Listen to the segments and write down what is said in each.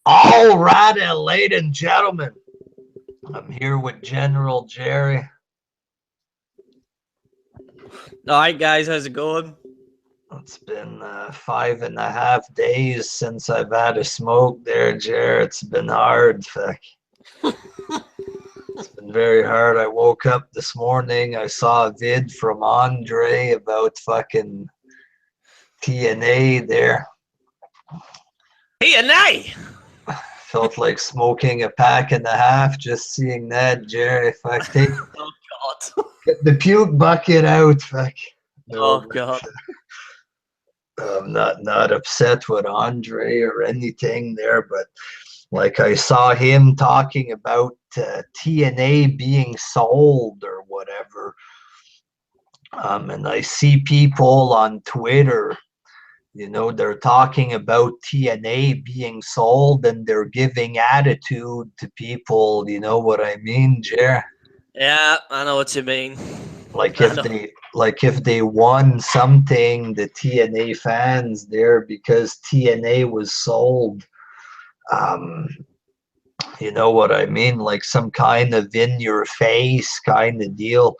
All right, ladies and gentlemen, I'm here with General Jerry. All right, guys, how's it going? It's been 5.5 days since I've had a smoke there, Jerry. It's been hard. Fuck. It's been very hard. I woke up this morning. I saw a vid from Andre about fucking TNA there. TNA. Felt like smoking a pack and a half just seeing that, Jerry. Fuck, take Oh God. get the puke bucket out. Fuck. Oh No, God. I'm not upset with Andre or anything there, but like I saw him talking about TNA being sold or whatever, and I see people on Twitter, they're talking about TNA being sold and they're giving attitude to people. You know what I mean, Jer? Yeah, I know what you mean. Like I if know. they won something, the TNA fans there because TNA was sold. Um, you know what I mean? Like some kind of in your face kind of deal.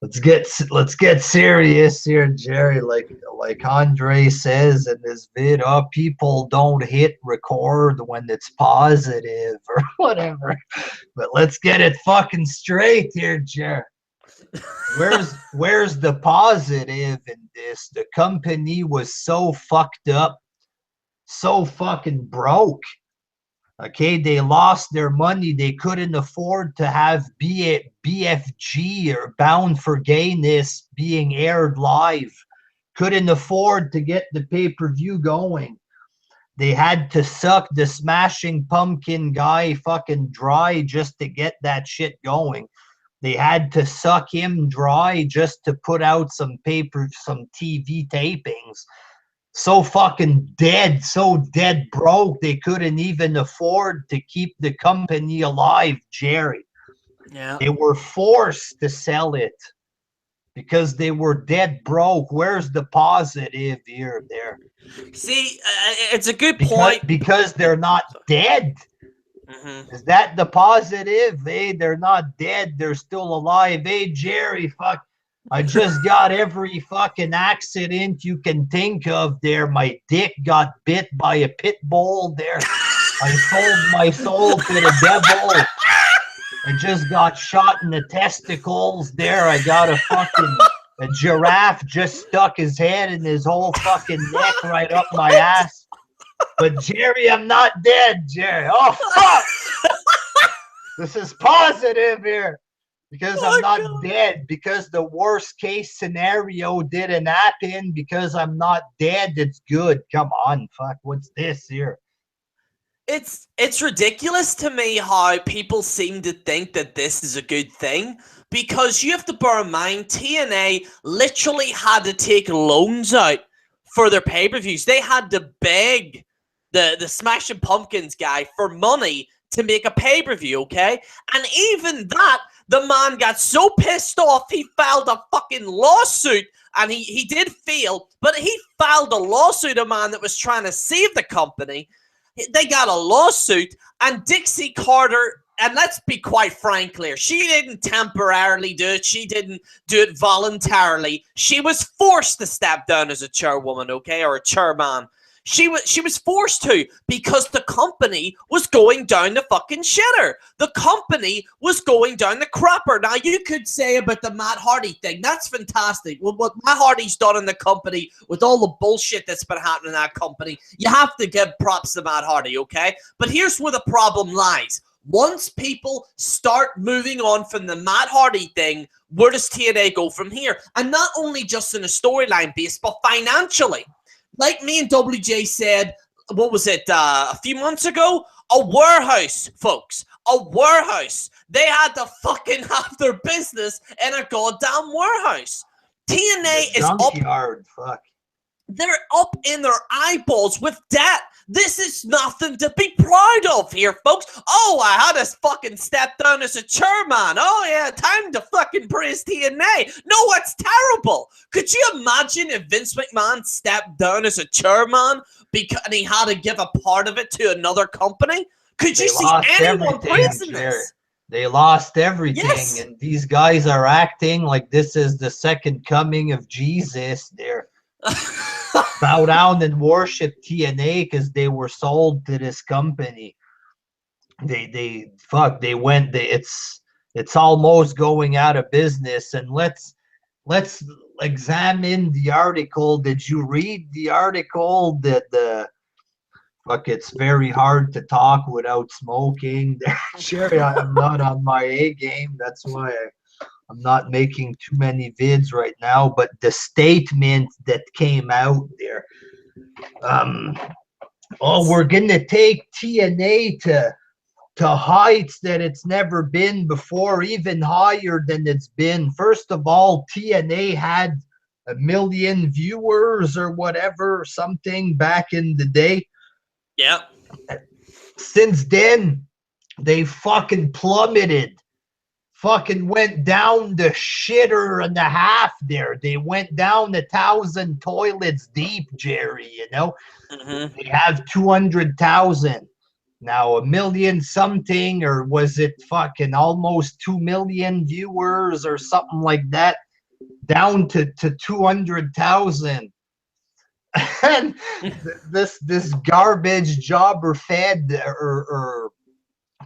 Let's get serious here, Jerry. Like Andre says in this vid, people don't hit record when it's positive or whatever. But let's get it fucking straight here, Jerry. Where's the positive in this? The company was so fucked up, so fucking broke. Okay, they lost their money. They couldn't afford to have BFG or Bound for Gayness being aired live. Couldn't afford to get the pay-per-view going. They had to suck the Smashing Pumpkin guy fucking dry just to get that shit going. They had to suck him dry just to put out some TV tapings. So fucking dead, so dead broke, they couldn't even afford to keep the company alive, Jerry. Yeah. They were forced to sell it because they were dead broke. Where's the positive here there? See, it's a good Because point. because they're not dead. Is that the positive? Hey, they're not dead. They're still alive. Hey, Jerry, fuck. I just got every fucking accident you can think of there. My dick got bit by a pit bull there. I sold my soul to the devil. I just got shot in the testicles there. I got a giraffe just stuck his head in his whole fucking neck right up my ass. But Jerry, I'm not dead, Jerry. Oh, fuck. This is positive here because I'm not dead, because the worst case scenario didn't happen, because I'm not dead. It's good. Come on, fuck. What's this here? It's ridiculous to me how people seem to think that this is a good thing, because you have to bear in mind TNA literally had to take loans out for their pay-per-views. They had to beg the Smashing Pumpkins guy for money to make a pay-per-view, okay? And even that, the man got so pissed off he filed a fucking lawsuit, and he did fail, but he filed a lawsuit, a man that was trying to save the company. They got a lawsuit, and Dixie Carter, and let's be quite frank here, she didn't temporarily do it. She didn't do it voluntarily. She was forced to step down as a chairwoman, okay, or a chairman. She was forced to, because the company was going down the fucking shitter. The company was going down the crapper. Now, you could say about the Matt Hardy thing. That's fantastic. Well, what Matt Hardy's done in the company with all the bullshit that's been happening in that company, you have to give props to Matt Hardy, okay? But here's where the problem lies. Once people start moving on from the Matt Hardy thing, where does TNA go from here? And not only just in a storyline base, but financially. Like me and WJ said, what was it, a few months ago? A warehouse, folks. A warehouse. They had to fucking have their business in a goddamn warehouse. TNA The is up. junkyard, fuck. They're up in their eyeballs with debt. This is nothing to be proud of here, folks. Oh, I had to fucking step down as a chairman. Oh, yeah, time to fucking praise TNA. No, it's terrible. Could you imagine if Vince McMahon stepped down as a chairman and he had to give a part of it to another company? Could you see anyone praising this? They lost everything, yes. And these guys are acting like this is the second coming of Jesus. They're bow down and worship TNA because they were sold to this company. It's almost going out of business. And let's examine the article. Did you read the article that it's very hard to talk without smoking? Sherry, I'm not on my A game. That's why I'm not making too many vids right now. But the statement that came out there, we're gonna take TNA to heights that it's never been before, even higher than it's been. First of all, TNA had 1 million viewers or whatever, something back in the day. Yeah. Since then, they fucking plummeted. Fucking went down the shitter and a half there. They went down 1,000 toilets deep, Jerry, you know? Mm-hmm. They have 200,000. Now 1 million something, or was it fucking almost 2 million viewers or something like that? Down to 200,000. And this garbage jobber fed or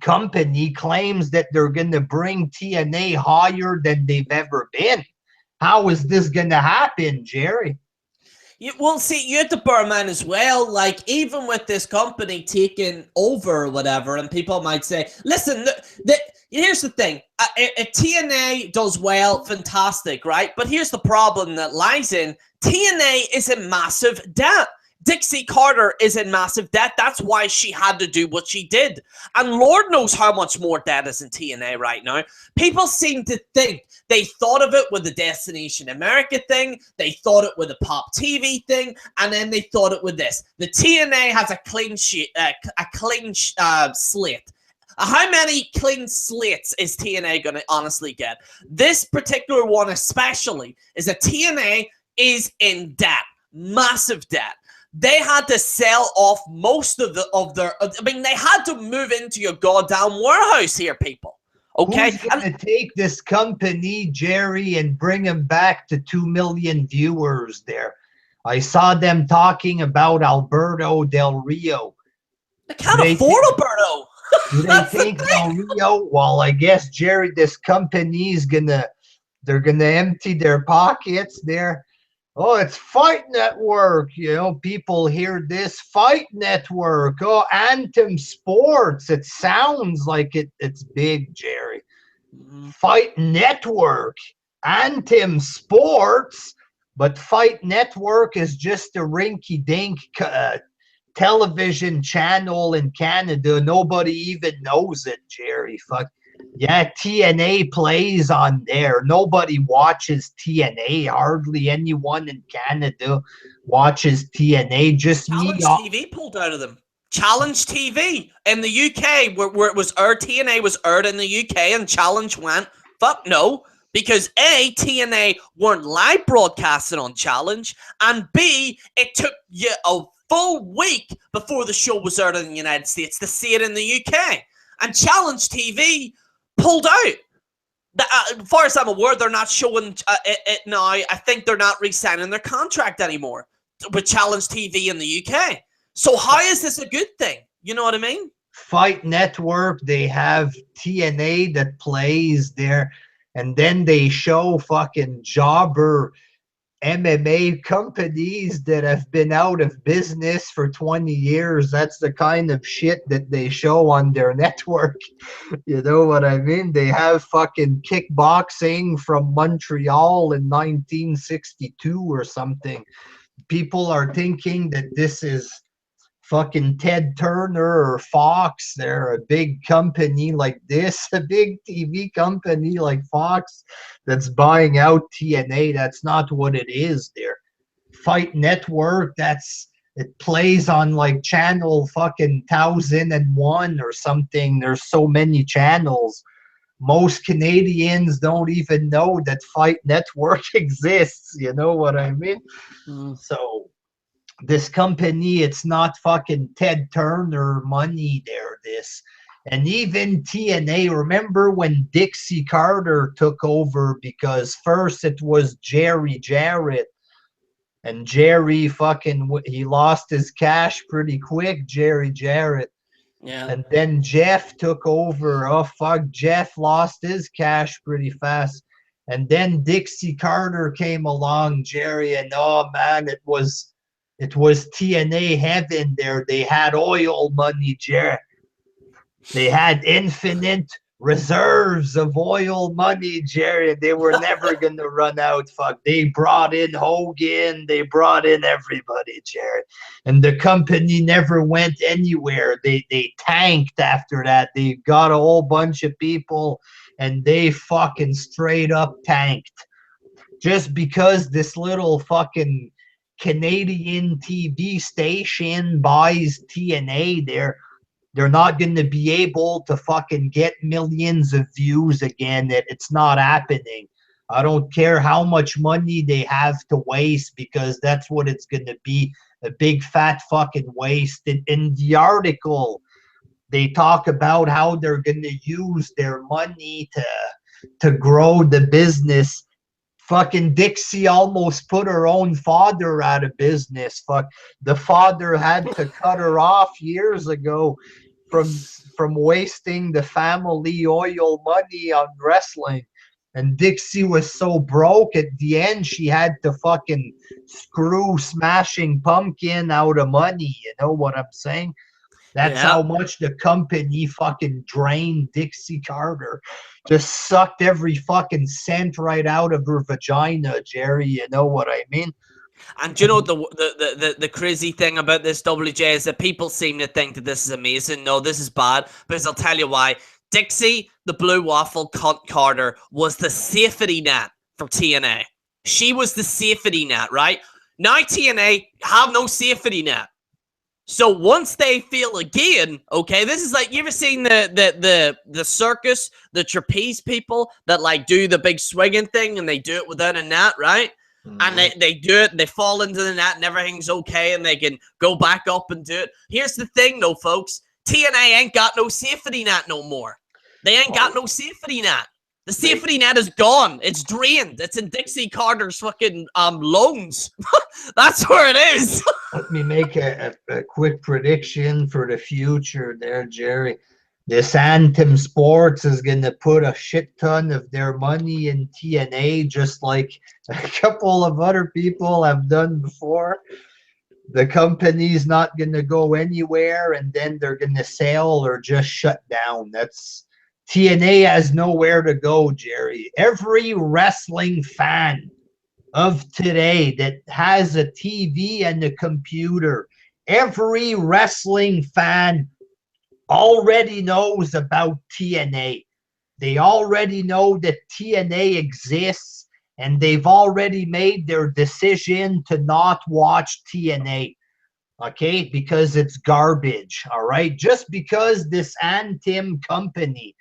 company claims that they're going to bring TNA higher than they've ever been. How is this going to happen, Jerry? Well, see, you have to bear in mind as well, like, even with this company taking over or whatever, and people might say, listen, here's the thing. If TNA does well, fantastic, right? But here's the problem that lies in, TNA is in massive debt. Dixie Carter is in massive debt. That's why she had to do what she did. And Lord knows how much more debt is in TNA right now. People seem to think they thought of it with the Destination America thing, they thought it with the Pop TV thing, and then they thought it with this. The TNA has a clean slate. How many clean slates is TNA going to honestly get? This particular one especially is that TNA is in debt. Massive debt. They had to sell off most of their. I mean, they had to move into your goddamn warehouse here, people. Okay, who's gonna take this company, Jerry, and bring them back to 2 million viewers? There, I saw them talking about Alberto Del Rio. They can't afford Alberto. Do they think Del Rio? Well, I guess, Jerry, this company's they're gonna empty their pockets there. Oh, it's Fight Network. You know, people hear this Fight Network. Oh, Anthem Sports. It sounds like it's big, Jerry. Fight Network. Anthem Sports. But Fight Network is just a rinky-dink television channel in Canada. Nobody even knows it, Jerry. Fuck. Yeah, TNA plays on there. Nobody watches TNA. Hardly anyone in Canada watches TNA. Just Challenge TV pulled out of them. Challenge TV in the UK, where it was aired, TNA was aired in the UK, and Challenge went, fuck no. Because A, TNA weren't live broadcasting on Challenge, and B, it took you a full week before the show was aired in the United States to see it in the UK. And Challenge TV pulled out. As far as I'm aware, they're not showing it now. I think they're not re-signing their contract anymore with Challenge TV in the UK. So how is this a good thing? You know what I mean? Fight Network, they have TNA that plays there, and then they show fucking jobber MMA companies that have been out of business for 20 years. That's the kind of shit that they show on their network. You know what I mean? They have fucking kickboxing from Montreal in 1962 or something. People are thinking that this is fucking Ted Turner or Fox. They're a big company like this, a big TV company like Fox that's buying out TNA. That's not what it is there. Fight Network, it plays on like channel fucking 1001 or something. There's so many channels. Most Canadians don't even know that Fight Network exists. You know what I mean? So this company, it's not fucking Ted Turner money there, this. And even TNA, remember when Dixie Carter took over? Because first it was Jerry Jarrett. And Jerry he lost his cash pretty quick, Jerry Jarrett. Yeah. And then Jeff took over. Oh, fuck, Jeff lost his cash pretty fast. And then Dixie Carter came along, Jerry, and oh, man, it was TNA heaven there. They had oil money, Jerry. They had infinite reserves of oil money, Jerry. They were never going to run out. Fuck. They brought in Hogan. They brought in everybody, Jerry. And the company never went anywhere. They tanked after that. They got a whole bunch of people, and they fucking straight up tanked. Just because this little fucking Canadian TV station buys TNA there, they're not going to be able to fucking get millions of views again. It's not happening. I don't care how much money they have to waste, because that's what it's going to be, a big fat fucking waste. In the article, they talk about how they're going to use their money to grow the business. Fucking Dixie almost put her own father out of business. Fuck, the father had to cut her off years ago from wasting the family oil money on wrestling. And Dixie was so broke at the end, she had to fucking screw Smashing Pumpkin out of money. You know what I'm saying? That's how much the company fucking drained Dixie Carter. Just sucked every fucking cent right out of her vagina, Jerry. You know what I mean? And do you know the crazy thing about this, WJ, is that people seem to think that this is amazing. No, this is bad, because I'll tell you why. Dixie, the Blue Waffle Cunt Carter, was the safety net for TNA. She was the safety net, right? Now TNA have no safety net. So once they fail again, okay, this is like, you ever seen the circus, the trapeze people that like do the big swinging thing, and they do it without a net, right? And they do it, and they fall into the net, and everything's okay, and they can go back up and do it. Here's the thing, though, folks. TNA ain't got no safety net no more. They ain't got no safety net. The safety net is gone. It's drained. It's in Dixie Carter's fucking loans. That's where it is. Let me make a quick prediction for the future there, Jerry. This Anthem Sports is going to put a shit ton of their money in TNA, just like a couple of other people have done before. The company's not going to go anywhere, and then they're going to sell or just shut down. TNA has nowhere to go, Jerry. Every wrestling fan of today that has a TV and a computer, every wrestling fan already knows about TNA. They already know that TNA exists, and they've already made their decision to not watch TNA, okay? Because it's garbage, all right? Just because this Anthem company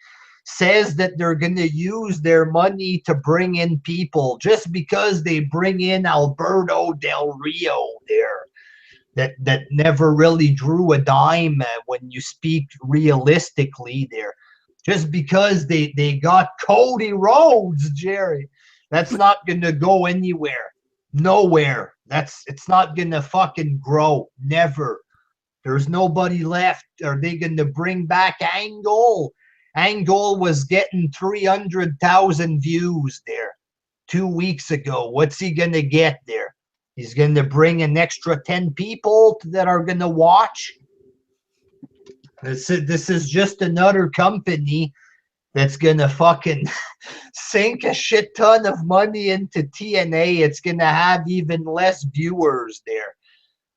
says that they're going to use their money to bring in people, just because they bring in Alberto Del Rio there, that never really drew a dime when you speak realistically there. Just because they got Cody Rhodes, Jerry, that's not going to go anywhere. Nowhere. It's not going to fucking grow. Never. There's nobody left. Are they going to bring back Angle? Angle was getting 300,000 views there 2 weeks ago. What's he going to get there? He's going to bring an extra 10 people that are going to watch. This is just another company that's going to fucking sink a shit ton of money into TNA. It's going to have even less viewers there.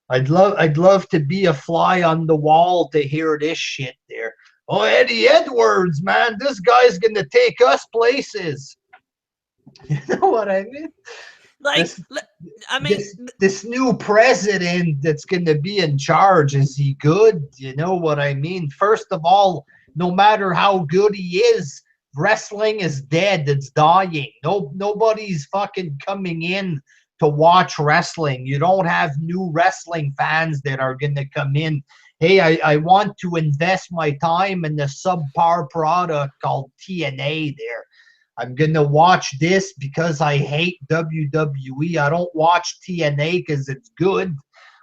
I'd love to be a fly on the wall to hear this shit there. Oh, Eddie Edwards, man, this guy's going to take us places. You know what I mean? Like, this, I mean, this new president that's going to be in charge, is he good? You know what I mean? First of all, no matter how good he is, wrestling is dead. It's dying. Nobody's fucking coming in to watch wrestling. You don't have new wrestling fans that are going to come in. Hey, I want to invest my time in the subpar product called TNA there. I'm going to watch this because I hate WWE. I don't watch TNA because it's good.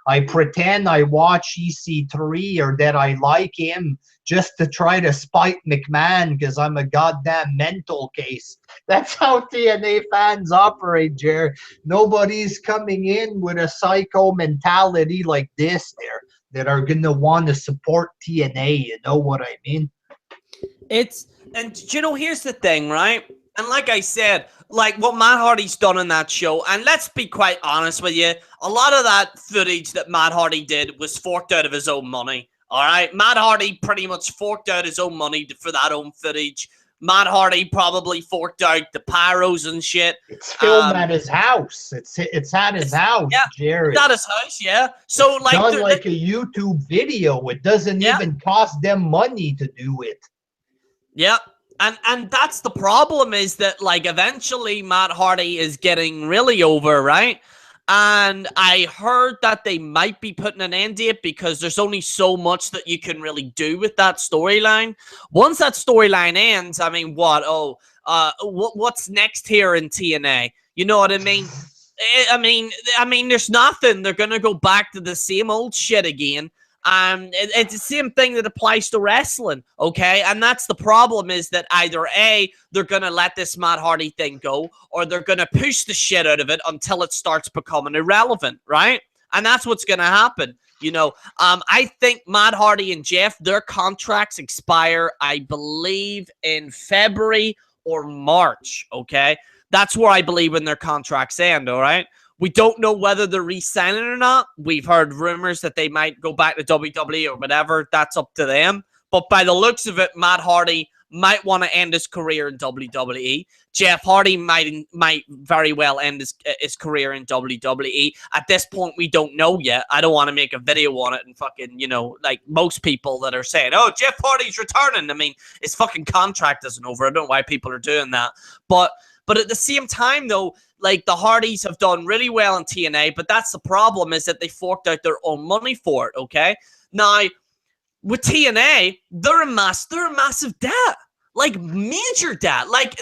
I pretend I watch EC3 or that I like him just to try to spite McMahon because I'm a goddamn mental case. That's how TNA fans operate, Jerry. Nobody's coming in with a psycho mentality like this there that are going to want to support TNA. You know what I mean? And you know, here's the thing, right? And like I said, like what Matt Hardy's done in that show, and let's be quite honest with you, a lot of that footage that Matt Hardy did was forked out of his own money. All right, Matt Hardy pretty much forked out his own money for that own footage. Matt Hardy probably forked out the pyros and shit. It's filmed at his house. It's at his house, yeah, Jerry. It's at his house, yeah. So it's like done like a YouTube video. It doesn't even cost them money to do it. Yeah. And that's the problem, is that like eventually Matt Hardy is getting really over, right? And I heard that they might be putting an end to it because there's only so much that you can really do with that storyline. Once that storyline ends, I mean, what's next here in TNA? You know what I mean? I mean, there's nothing. They're gonna go back to the same old shit again. It's the same thing that applies to wrestling, okay? And that's the problem, is that either A, they're going to let this Matt Hardy thing go, or they're going to push the shit out of it until it starts becoming irrelevant, right? And that's what's going to happen. You know, I think Matt Hardy and Jeff, their contracts expire, I believe, in February or March, okay? That's where I believe when their contracts end, all right? We don't know whether they're re-signing or not. We've heard rumors that they might go back to WWE or whatever. That's up to them. But by the looks of it, Matt Hardy might want to end his career in WWE. Jeff Hardy might very well end his career in WWE. At this point, we don't know yet. I don't want to make a video on it and fucking, you know, like most people that are saying, oh, Jeff Hardy's returning. I mean, his fucking contract isn't over. I don't know why people are doing that. But at the same time, though, like the Hardys have done really well in TNA, but that's the problem, is that they forked out their own money for it, okay? Now, with TNA, they're in massive debt. Like, major debt. Like,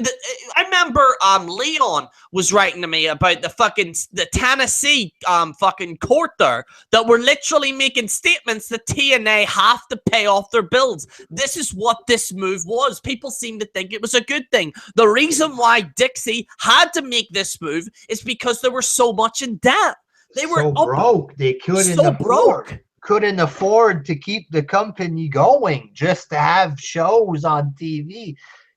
I remember Leon was writing to me about the Tennessee fucking court there that were literally making statements that TNA have to pay off their bills. This is what this move was. People seem to think it was a good thing. The reason why Dixie had to make this move is because they were so much in debt. They were so broke. They couldn't afford to keep the company going just to have shows on TV.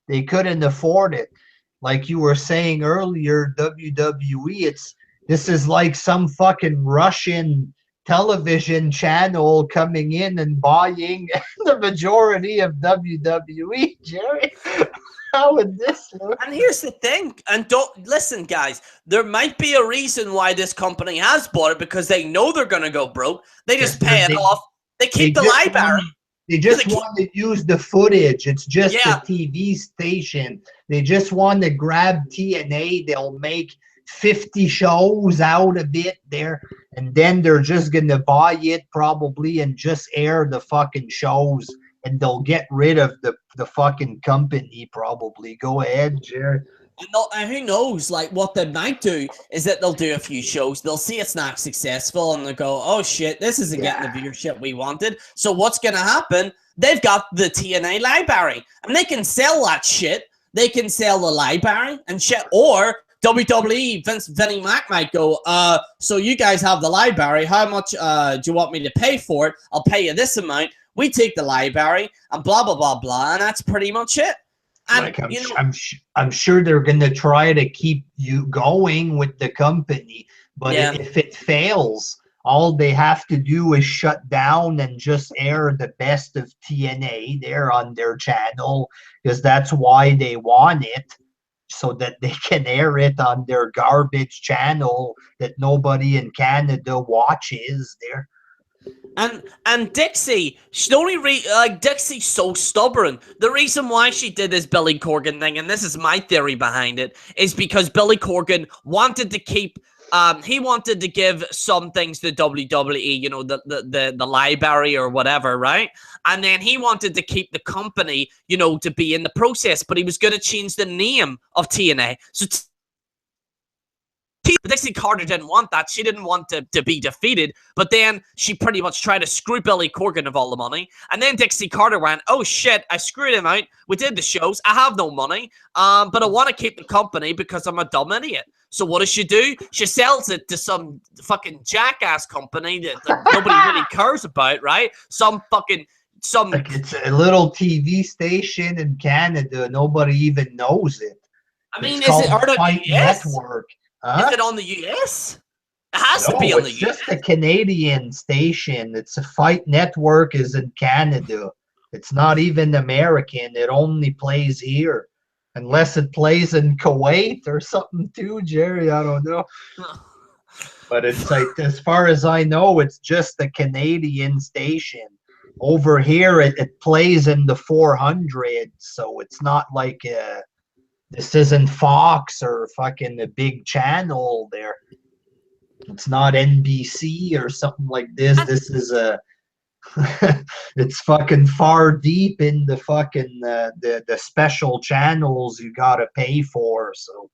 They couldn't afford it. Like you were saying earlier, WWE, this is like some fucking Russian television channel coming in and buying the majority of WWE, Jerry. How would this work? And here's the thing, and don't listen, guys. There might be a reason why this company has bought it, because they know they're gonna go broke. They just pay it off. They keep the library. They just want to use the footage. It's just a TV station. They just want to grab TNA. They'll make 50 shows out of it there, and then they're just gonna buy it probably and just air the fucking shows. And they'll get rid of the fucking company probably. Go ahead, Jared. And who knows, like, what they might do is that they'll do a few shows. They'll see it's not successful, and they'll go, oh, shit, this isn't getting the viewership we wanted. So what's going to happen? They've got the TNA library, and they can sell that shit. They can sell the library and shit. Or WWE, Vinnie Mac might go, so you guys have the library. How much do you want me to pay for it? I'll pay you this amount. We take the library and blah, blah, blah, blah. And that's pretty much it. And, like I'm sure they're going to try to keep you going with the company. But if it fails, all they have to do is shut down and just air the best of TNA there on their channel, because that's why they want it. so that they can air it on their garbage channel that nobody in Canada watches there. And Dixie, she only Dixie's so stubborn. The reason why she did this Billy Corgan thing, and this is my theory behind it, is because Billy Corgan wanted to keep. He wanted to give some things to WWE, you know, the library or whatever, right? And then he wanted to keep the company, you know, to be in the process, but he was going to change the name of TNA. So Dixie Carter didn't want that. She didn't want to be defeated. But then she pretty much tried to screw Billy Corgan of all the money. And then Dixie Carter went, oh shit, I screwed him out. We did the shows. I have no money. But I want to keep the company because I'm a dumb idiot. So what does she do? She sells it to some fucking jackass company that nobody really cares about, right? Like it's a little TV station in Canada. Nobody even knows it. I mean, it's called is it Fight Network? Huh? Is it on the US? It has to be on the US. It's just a Canadian station. It's a Fight Network is in Canada. It's not even American. It only plays here. Unless it plays in Kuwait or something too, Jerry. I don't know. But it's like, as far as I know, it's just a Canadian station. Over here, it plays in the 400, so it's not like this isn't Fox or fucking a big channel there. It's not NBC or something like this. This is a it's fucking far deep in the fucking the special channels you gotta pay for. So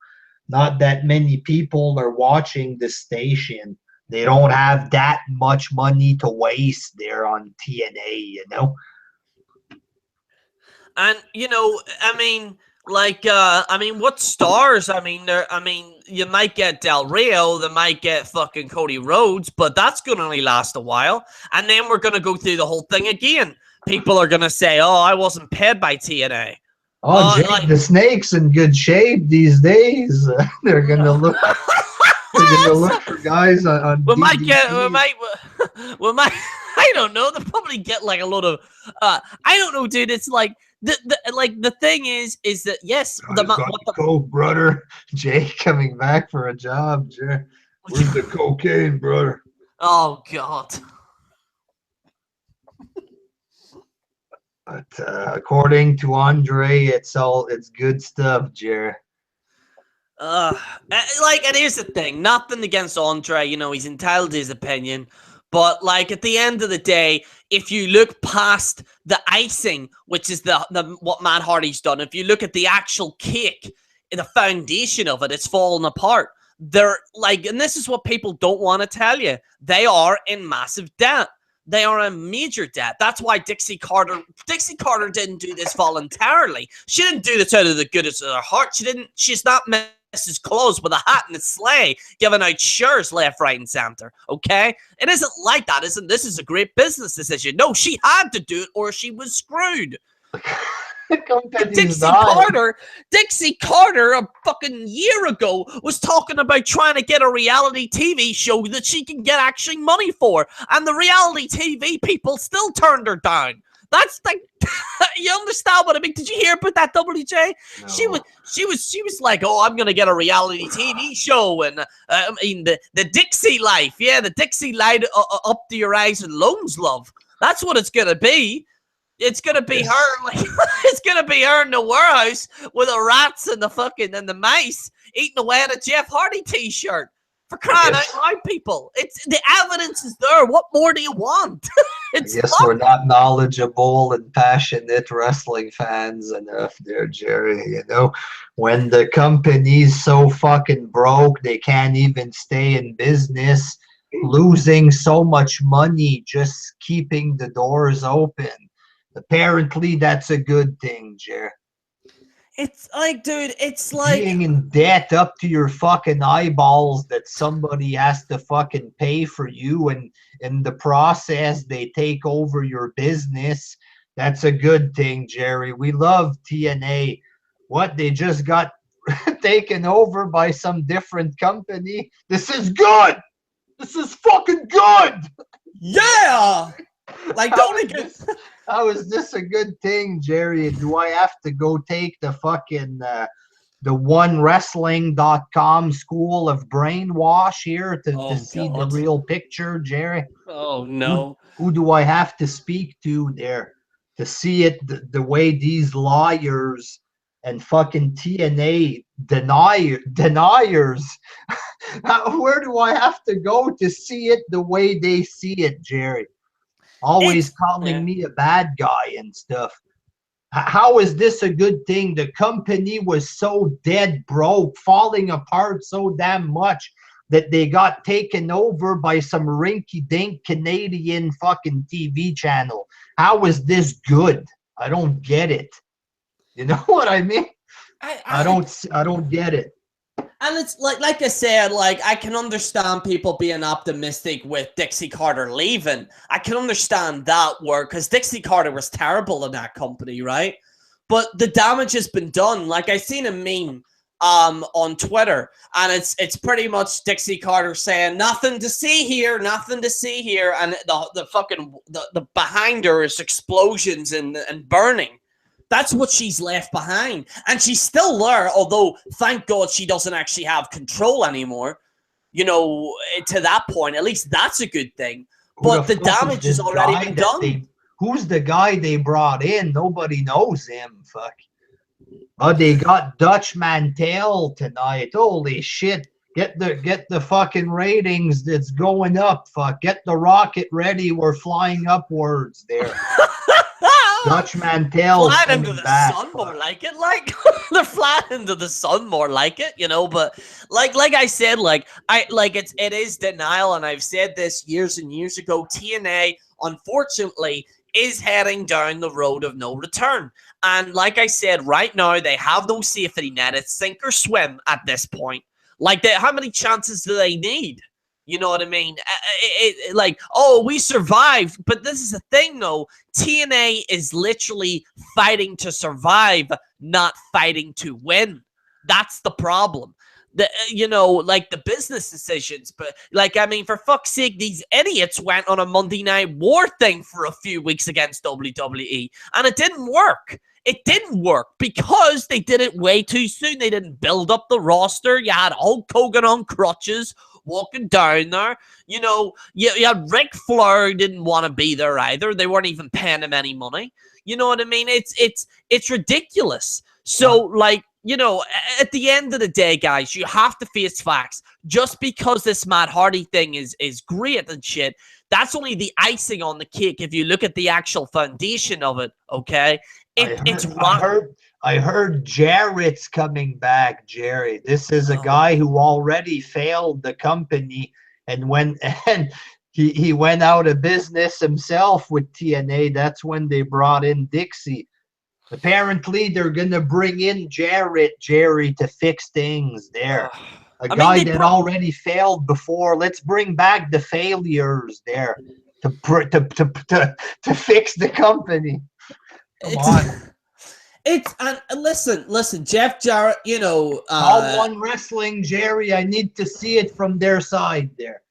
not that many people are watching this station. They don't have that much money to waste there on TNA, you know. And you know, I mean, like, what stars? I mean, you might get Del Rio, they might get fucking Cody Rhodes, but that's gonna only last a while. And then we're gonna go through the whole thing again. People are gonna say, "Oh, I wasn't paid by TNA." Oh, Jake the Snake's in good shape these days. They're gonna look. They're gonna look for guys on. We might. I don't know. They'll probably get like a lot of. I don't know, dude. It's like. The thing is that yes, coke, brother. Jay coming back for a job. Jay. Where's the cocaine, brother? Oh God. But according to Andre, it's good stuff, Jerry. Like, and here's the thing. Nothing against Andre. You know, he's entitled to his opinion. But like at the end of the day, if you look past the icing, which is the what Matt Hardy's done, if you look at the actual cake, the foundation of it, it's fallen apart. They're like, and this is what people don't want to tell you. They are in massive debt. They are in major debt. That's why Dixie Carter didn't do this voluntarily. She didn't do this out of the goodness of her heart. She's not Mrs. Claus with a hat and a sleigh giving out shares left, right, and center. Okay? It isn't like that. This is a great business decision. No, she had to do it or she was screwed. Dixie Carter a fucking year ago was talking about trying to get a reality TV show that she can get actually money for, and the reality TV people still turned her down. That's like, you understand what I mean? Did you hear about that, WJ? No. She was like, oh, I'm gonna get a reality TV show, and I mean the Dixie life, yeah, the Dixie light up to your eyes and loans, love. That's what it's gonna be. It's gonna be her, like it's gonna be her in the warehouse with the rats and the mice eating away at a Jeff Hardy T-shirt. For crying out loud, people! It's the evidence is there. What more do you want? I guess we're not knowledgeable and passionate wrestling fans enough, there, Jerry. You know, when the company's so fucking broke, they can't even stay in business, losing so much money just keeping the doors open. Apparently, that's a good thing, Jer. It's like, dude, it's like being in debt up to your fucking eyeballs that somebody has to fucking pay for you, and in the process, they take over your business. That's a good thing, Jerry. We love TNA. What, they just got taken over by some different company? This is good. This is fucking good. Yeah. Like, how is this a good thing, Jerry? Do I have to go take the fucking the onewrestling.com school of brainwash here to see the real picture, Jerry? Oh no. Who do I have to speak to there to see it the way these liars and fucking TNA deniers? Where do I have to go to see it the way they see it, Jerry? Always calling me a bad guy and stuff. How is this a good thing? The company was so dead broke, falling apart so damn much that they got taken over by some rinky-dink Canadian fucking TV channel. How is this good? I don't get it. You know what I mean? I don't get it. And it's like I said, like, I can understand people being optimistic with Dixie Carter leaving. I can understand that work because Dixie Carter was terrible in that company, right? But the damage has been done. Like, I seen a meme on Twitter, and it's pretty much Dixie Carter saying nothing to see here, nothing to see here, and the behind her is explosions and burning. That's what she's left behind. And she's still there, although, thank God, she doesn't actually have control anymore. You know, to that point, at least that's a good thing. But the damage has already been done. Who's the guy they brought in? Nobody knows him. Fuck. Oh, they got Dutch Mantel tonight. Holy shit. Get the fucking ratings that's going up. Fuck. Get the rocket ready. We're flying upwards there. Dutch Mantel flying into the sun, more like it. Like, they're flying into the sun, more like it, you know. But like I said, it is denial, and I've said this years and years ago. TNA, unfortunately, is heading down the road of no return. And like I said, right now they have no safety net. It's sink or swim at this point. Like, how many chances do they need? You know what I mean? We survived. But this is the thing, though. TNA is literally fighting to survive, not fighting to win. That's the problem. The business decisions. But, for fuck's sake, these idiots went on a Monday Night War thing for a few weeks against WWE. And it didn't work. It didn't work because they did it way too soon. They didn't build up the roster. You had Hulk Hogan on crutches walking down there. You know, you had Ric Flair didn't want to be there either. They weren't even paying him any money. You know what I mean? It's ridiculous. So, at the end of the day, guys, you have to face facts. Just because this Matt Hardy thing is great and shit, that's only the icing on the cake if you look at the actual foundation of it, okay? I heard Jarrett's coming back, Jerry. This is a guy who already failed the company and he went out of business himself with TNA. That's when they brought in Dixie. Apparently, they're going to bring in Jerry, to fix things there. A guy that already failed before. Let's bring back the failures there to fix the company. Come on. Listen, Jeff Jarrett, All One Wrestling, Jerry, I need to see it from their side there.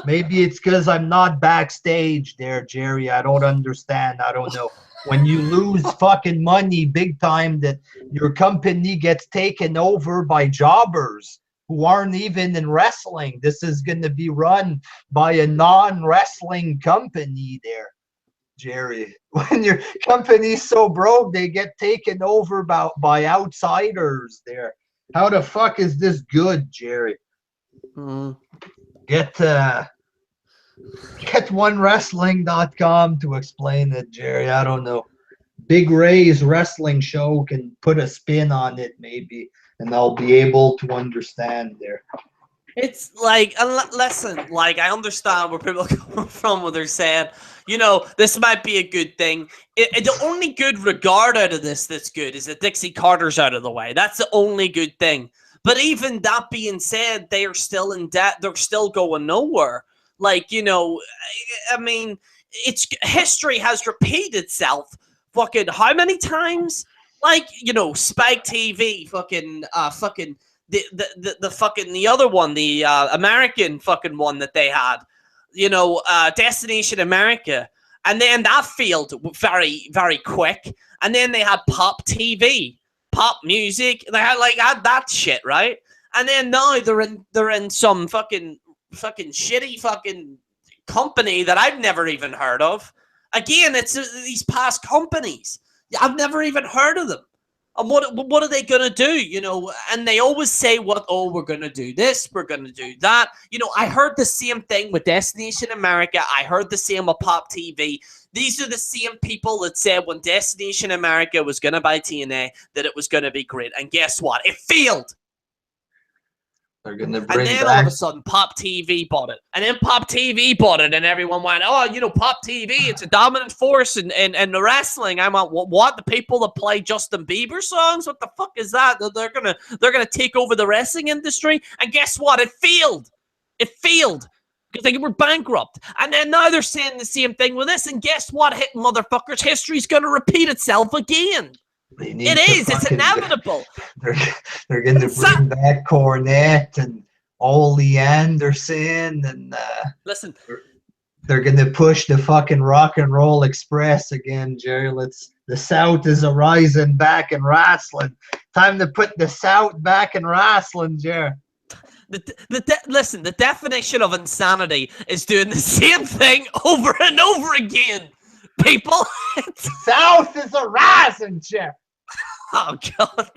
Maybe it's because I'm not backstage there, Jerry. I don't understand. I don't know. When you lose fucking money big time, that your company gets taken over by jobbers who aren't even in wrestling. This is going to be run by a non-wrestling company there, Jerry. When your company's so broke, they get taken over by outsiders there. How the fuck is this good, Jerry? Get onewrestling.com to explain it, Jerry. I don't know. Big Ray's wrestling show can put a spin on it, maybe, and I'll be able to understand there. It's listen, I understand where people are coming from when they're saying, this might be a good thing. The only good regard out of this that's good is that Dixie Carter's out of the way. That's the only good thing. But even that being said, they are still in debt. They're still going nowhere. History has repeated itself. Fucking how many times? Spike TV, the other one, the American fucking one that they had, Destination America. And then that failed very, very quick. And then they had Pop TV. pop music. They had that shit, right? And then now they're in some fucking shitty fucking company that I've never even heard of. Again, it's these past companies. I've never even heard of them. And what are they gonna do? You know, and they always say we're gonna do this, we're gonna do that. You know, I heard the same thing with Destination America. I heard the same with Pop TV. These are the same people that said when Destination America was gonna buy TNA that it was gonna be great. And guess what? It failed. They're gonna And then all of a sudden, Pop TV bought it. And then Pop TV bought it, and everyone went, oh, you know, Pop TV, it's a dominant force in the wrestling. I went, what? The people that play Justin Bieber songs? What the fuck is that? They're gonna take over the wrestling industry? And guess what? It failed. It failed. Because they were bankrupt. And then now they're saying the same thing with this. And guess what, motherfuckers? History's gonna repeat itself again. It's inevitable. They're going to bring back Cornette and Ole Anderson, and listen, they're going to push the fucking Rock and Roll Express again, Jerry. The South is arising back in wrestling. Time to put the South back in wrestling, Jerry. Listen, the definition of insanity is doing the same thing over and over again. People, South is a rising, Jeff. Oh God.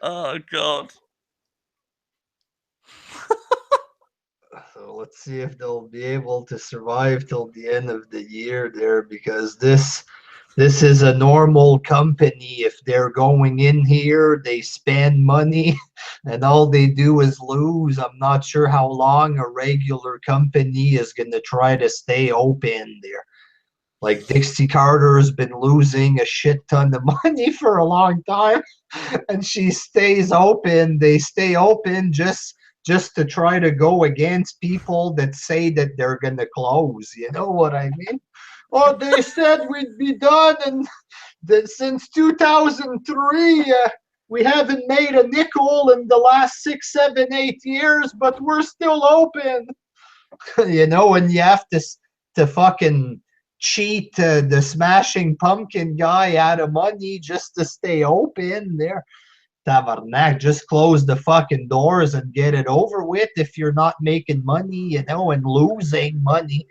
Oh God. So let's see if they'll be able to survive till the end of the year there, because this is a normal company. If they're going in here, they spend money and all they do is lose. I'm not sure how long a regular company is going to try to stay open there. Like Dixie Carter has been losing a shit ton of money for a long time, and she stays open. They stay open just to try to go against people that say that they're going to close. You know what I mean? Oh, they said we'd be done, and since 2003, we haven't made a nickel in the last 6, 7, 8 years, but we're still open. You know, and you have to fucking cheat the Smashing Pumpkin guy out of money just to stay open there. Tabarnak, just close the fucking doors and get it over with if you're not making money, you know, and losing money.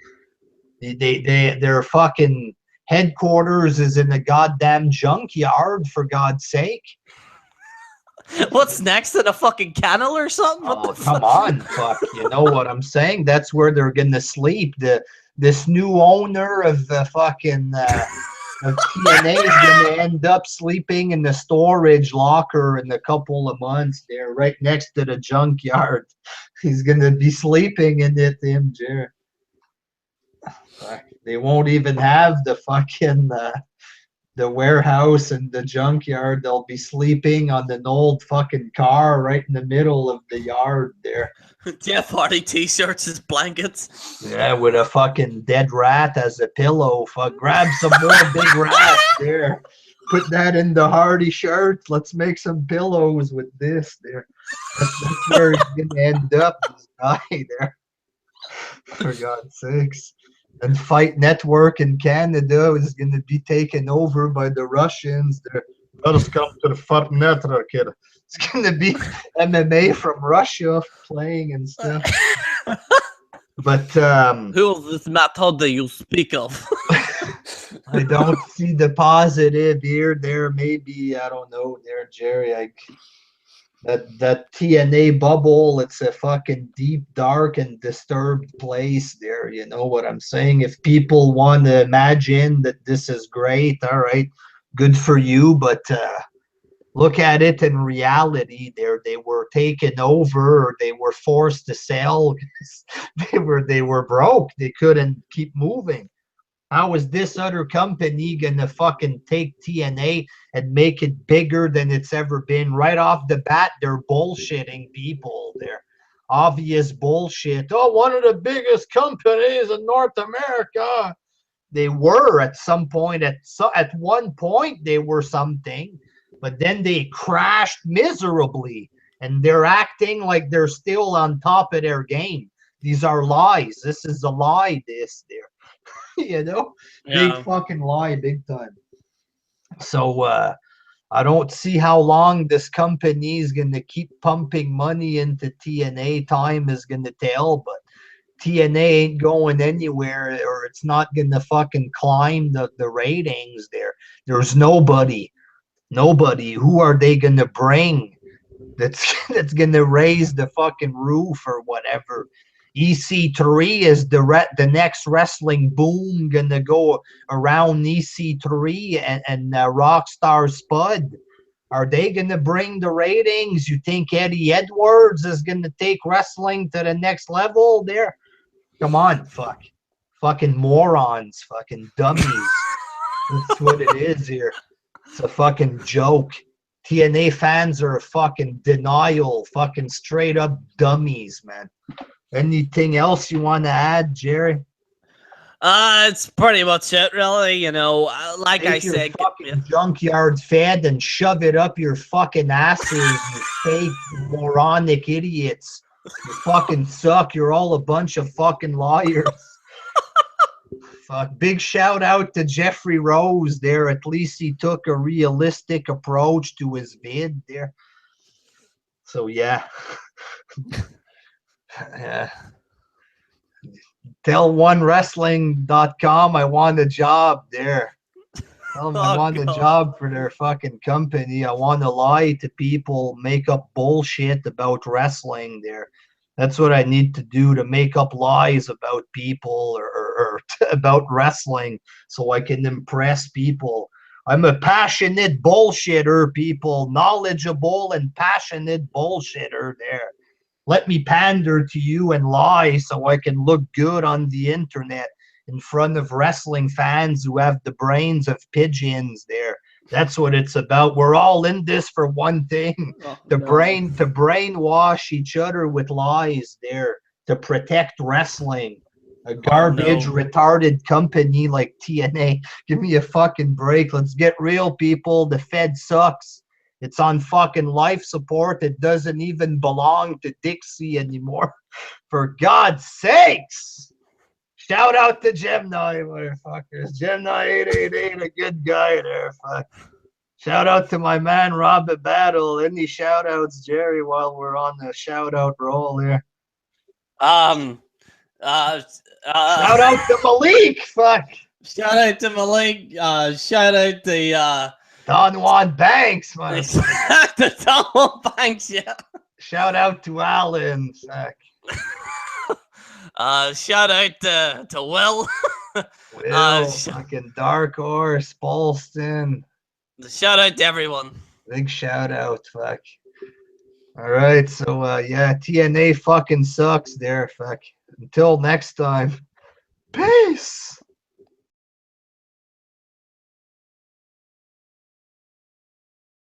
Their fucking headquarters is in a goddamn junkyard, for God's sake. What's next, in a fucking kennel or something? Oh, come on, fuck. You know what I'm saying? That's where they're gonna sleep. This new owner of the fucking of TNA is gonna end up sleeping in the storage locker in a couple of months there, right next to the junkyard. He's gonna be sleeping in it, Jerry. They won't even have the fucking the warehouse and the junkyard. They'll be sleeping on an old fucking car right in the middle of the yard there. Jeff Hardy t-shirts as blankets. Yeah, with a fucking dead rat as a pillow. Fuck, grab some more big rats there. Put that in the Hardy shirt. Let's make some pillows with this there. That's where he's gonna end up, this guy there. For God's sakes. And Fight Network in Canada is going to be taken over by the Russians. Let us come to the Fight Network, kid. It's going to be MMA from Russia playing and stuff. But who is this method that you speak of? I don't see the positive here. There, maybe, I don't know. There, Jerry, that TNA bubble, it's a fucking deep, dark, and disturbed place there. You know what I'm saying? If people want to imagine that this is great, all right, good for you. But look at it in reality. They were taken over, or they were forced to sell. They were broke. They couldn't keep moving. How is this other company gonna fucking take TNA and make it bigger than it's ever been? Right off the bat, they're bullshitting people. They're obvious bullshit. Oh, one of the biggest companies in North America. They were at some point. At one point, they were something, but then they crashed miserably, and they're acting like they're still on top of their game. These are lies. This is a lie. This there. You know, big fucking lie, big time. So I don't see how long this company is gonna keep pumping money into TNA. Time is gonna tell, but TNA ain't going anywhere, or it's not gonna fucking climb the ratings there. There's nobody. Who are they gonna bring that's that's gonna raise the fucking roof or whatever? EC3 is the next wrestling boom gonna go around EC3 and Rockstar Spud. Are they gonna bring the ratings? You think Eddie Edwards is gonna take wrestling to the next level there? Come on, fucking morons, fucking dummies. That's what it is here. It's a fucking joke. TNA fans are fucking denial, fucking straight up dummies, man. Anything else you want to add, Jerry? It's pretty much it, really. You know, like Take I your said, fucking junkyard fed and shove it up your fucking asses, you fake moronic idiots. You fucking suck. You're all a bunch of fucking liars. Fuck. Big shout out to Jeffrey Rose there. At least he took a realistic approach to his vid there. So yeah. Yeah. Tell1wrestling.com I want a job there. Tell them I want a job for their fucking company. I want to lie to people, make up bullshit about wrestling there. That's what I need to do, to make up lies about people or about wrestling so I can impress people. I'm a passionate bullshitter, people. Knowledgeable and passionate bullshitter there. Let me pander to you and lie so I can look good on the internet in front of wrestling fans who have the brains of pigeons there. That's what it's about. We're all in this for one thing. To brainwash each other with lies there, to protect wrestling. A garbage, retarded company like TNA. Give me a fucking break. Let's get real, people. The Fed sucks. It's on fucking life support. It doesn't even belong to Dixie anymore. For God's sakes. Shout out to Gemini, motherfuckers. Gemini 888, a good guy there. Fuck. Shout out to my man Rob at Battle. Any shout outs, Jerry, while we're on the shout out roll here? shout out to Malik. Fuck. Shout out to Malik. Shout out to Don Juan Banks, man. The Don Juan Banks, yeah. Shout out to Alan. Fuck. Shout out to Will. Will, fucking Dark Horse, Bolston. Shout out to everyone. Big shout out, fuck. All right, so yeah, TNA fucking sucks there, fuck. Until next time, peace.